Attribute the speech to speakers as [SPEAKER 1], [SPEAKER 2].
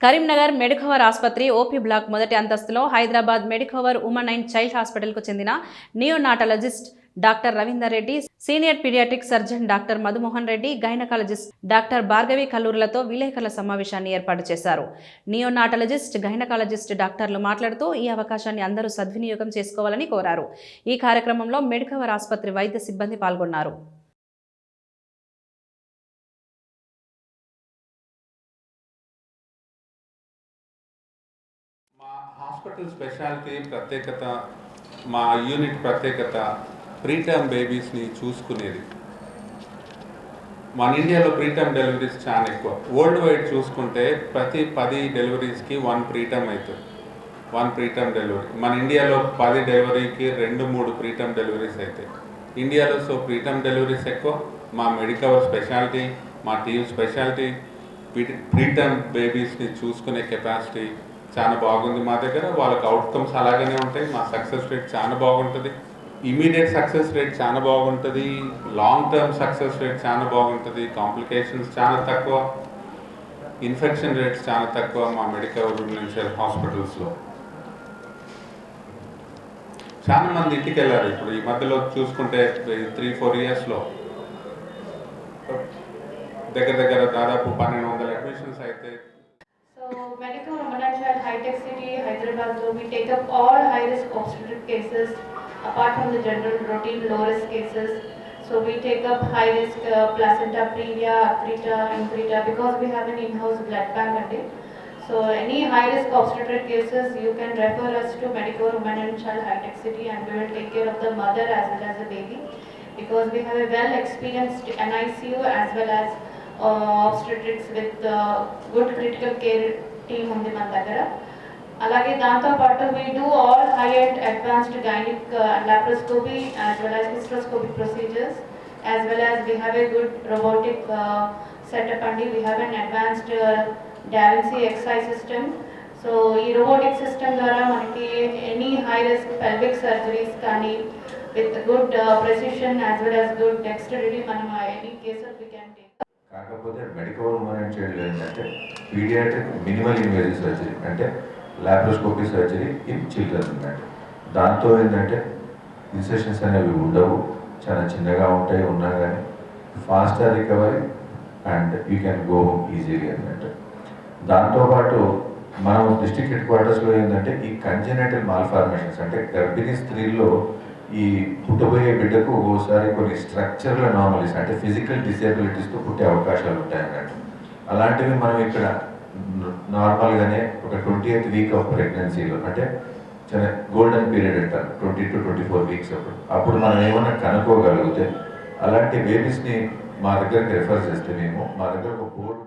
[SPEAKER 1] Karimnagar Medicover ఆసుపత్రి OP block మొదటి అంతస్తులో Hyderabad Medicover women and child హాస్పిటల్కు చెందిన neonatologist doctor Ravinder Reddy, senior paediatric surgeon doctor Madhumohan Reddy, gynaecologist doctor Bhargavi కల్లూరులతో విలేకరుల సమావేశాన్ని ఏర్పాటు చేశారు. నియోనాటాలజిస్ట్, గైనకాలజిస్ట్ డాక్టర్లు మాట్లాడుతూ ఈ అవకాశాన్ని అందరూ సద్వినియోగం చేసుకోవాలని కోరారు. ఈ కార్యక్రమంలో మెడికవర్ ఆసుపత్రి వైద్య సిబ్బంది పాల్గొన్నారు.
[SPEAKER 2] మా హాస్పిటల్ స్పెషాలిటీ ప్రత్యేకత, మా యూనిట్ ప్రత్యేకత ప్రీటర్మ్ బేబీస్ని చూసుకునేది. మన ఇండియాలో ప్రీటర్మ్ డెలివరీస్ చాలా ఎక్కువ. వరల్డ్ వైడ్ చూసుకుంటే ప్రతి 10 డెలివరీస్కి 1 ప్రీటర్మ్ అవుతుంది. 1 ప్రీటర్మ్ డెలివరీ. మన ఇండియాలో 10 డెలివరీకి 2-3 ప్రీటర్మ్ డెలివరీస్ అవుతాయి ఇండియాలో. సో ప్రీటర్మ్ డెలివరీస్ ఎక్కువ. మా మెడికవర్ స్పెషాలిటీ, మా టీమ్ స్పెషాలిటీ ప్రీటర్మ్ బేబీస్ని చూసుకునే కెపాసిటీ చాలా బాగుంది మా దగ్గర. వాళ్ళకి అవుట్కమ్స్ అలాగనే ఉంటాయి. మా సక్సెస్ రేట్ చాలా బాగుంటుంది. ఇమీడియట్ సక్సెస్ రేట్ చాలా బాగుంటుంది. లాంగ్ టర్మ్ సక్సెస్ రేట్ చాలా బాగుంటుంది. కాంప్లికేషన్స్ చాలా తక్కువ. ఇన్ఫెక్షన్ రేట్స్ చాలా తక్కువ మా మెడికవర్ నుంచి హాస్పిటల్స్లో. చాలా మంది ఇంటికి వెళ్ళారు. ఇప్పుడు ఈ మధ్యలో చూసుకుంటే 3-4 ఇయర్స్లో దగ్గర దాదాపు 1200 అడ్మిషన్స్ అయితే.
[SPEAKER 3] Medicover Women and Child High-Tech City, Hyderabad, so we take up all high-risk obstetric cases apart from the general routine low-risk cases. So we take up high-risk placenta previa, accreta, increta because we have an in-house blood bank and so any high-risk obstetric cases you can refer us to Medicover Women and Child High-Tech City and we will take care of the mother as well as the baby because we have a well-experienced NICU as well as obstetrics with good critical care team ఉంది మన దగ్గర. అలాగే దాంతో పాటు we do all high-end advanced gynec laparoscopy as well as hysteroscopic procedures as well as we have a good robotic setup and we have an advanced Da Vinci Xi system. So ఈ robotic system ద్వారా మనకి any high risk pelvic surgeries కానీ with good precision as well as good dexterity మనం any cases we can take.
[SPEAKER 4] కాకపోతే Medicover women and child ఏంటంటే paediatric minimal invasive surgery అంటే laparoscopy surgery in children అన్నమాట. దాంతో ఏంటంటే ఇన్సెషన్స్ అనేవి ఉండవు, చాలా చిన్నగా ఉంటాయి. ఉన్నా కానీ faster recovery and you can go home easily అన్నమాట. దాంతోపాటు మనం డిస్ట్రిక్ట్ హెడ్ క్వార్టర్స్లో ఏంటంటే ఈ కంజెనిటల్ మాల్ఫార్మేషన్స్ అంటే గర్భిణీ స్త్రీల్లో ఈ పుట్టబోయే బిడ్డకు ఒక్కోసారి కొన్ని స్ట్రక్చరల్ అనామలీస్ అంటే ఫిజికల్ డిసేబిలిటీస్తో పుట్టే అవకాశాలు ఉంటాయి అన్నట్టు. అలాంటివి మనం ఇక్కడ నార్మల్గానే ఒక 20th వీక్ ఆఫ్ ప్రెగ్నెన్సీలో అంటే చాలా గోల్డెన్ పీరియడ్ అంటారు 20 to 24 వీక్స్ అప్పుడు మనం ఏమన్నా కనుక్కోగలిగితే అలాంటి బేబీస్ని మా దగ్గరికి రెఫర్ చేస్తే మేము మా దగ్గర ఒక బోర్డు